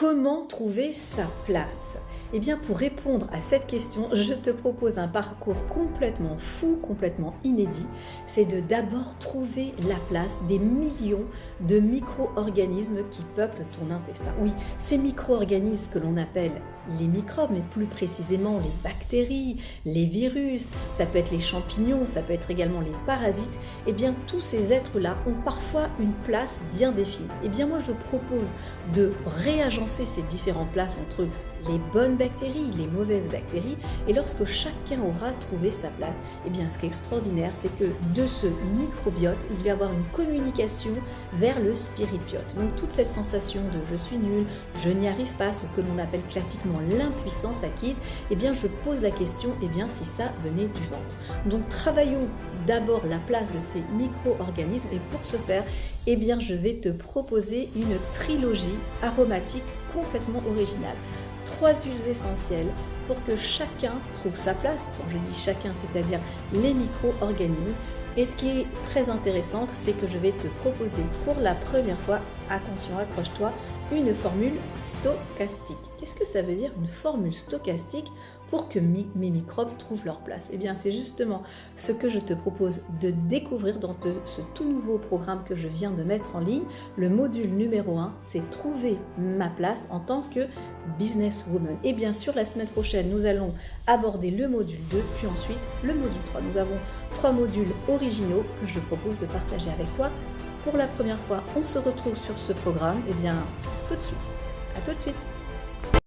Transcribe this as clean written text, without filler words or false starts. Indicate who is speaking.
Speaker 1: Comment trouver sa place? Eh bien, pour répondre à cette question, je te propose un parcours complètement fou, complètement inédit. C'est de d'abord trouver la place des millions de micro-organismes qui peuplent ton intestin. Oui, ces micro-organismes que l'on appelle les microbes, mais plus précisément les bactéries, les virus, ça peut être les champignons, ça peut être également les parasites. Eh bien, tous ces êtres-là ont parfois une place bien définie. Eh bien, moi, je propose de réagencer ces différentes places entre les bonnes bactéries, les mauvaises bactéries, et lorsque chacun aura trouvé sa place, eh bien ce qui est extraordinaire, c'est que de ce microbiote, il va y avoir une communication vers le spiritbiote. Donc toute cette sensation de je suis nul, je n'y arrive pas, ce que l'on appelle classiquement l'impuissance acquise, eh bien je pose la question, eh bien si ça venait du ventre. Donc travaillons d'abord la place de ces micro-organismes, et pour ce faire, eh bien je vais te proposer une trilogie aromatique complètement originale. 3 huiles essentielles pour que chacun trouve sa place. Quand je dis chacun, c'est-à-dire les micro-organismes. Et ce qui est très intéressant, c'est que je vais te proposer pour la première fois, attention, accroche-toi, une formule stochastique. Qu'est-ce que ça veut dire une formule stochastique pour que mes microbes trouvent leur place? Eh bien, c'est justement ce que je te propose de découvrir dans ce tout nouveau programme que je viens de mettre en ligne. Le module numéro 1, c'est trouver ma place en tant que businesswoman. Et bien sûr, la semaine prochaine, nous allons aborder le module 2, puis ensuite le module 3. Nous avons 3 modules originaux que je propose de partager avec toi. Pour la première fois, on se retrouve sur ce programme. Eh bien, tout de suite. À tout de suite.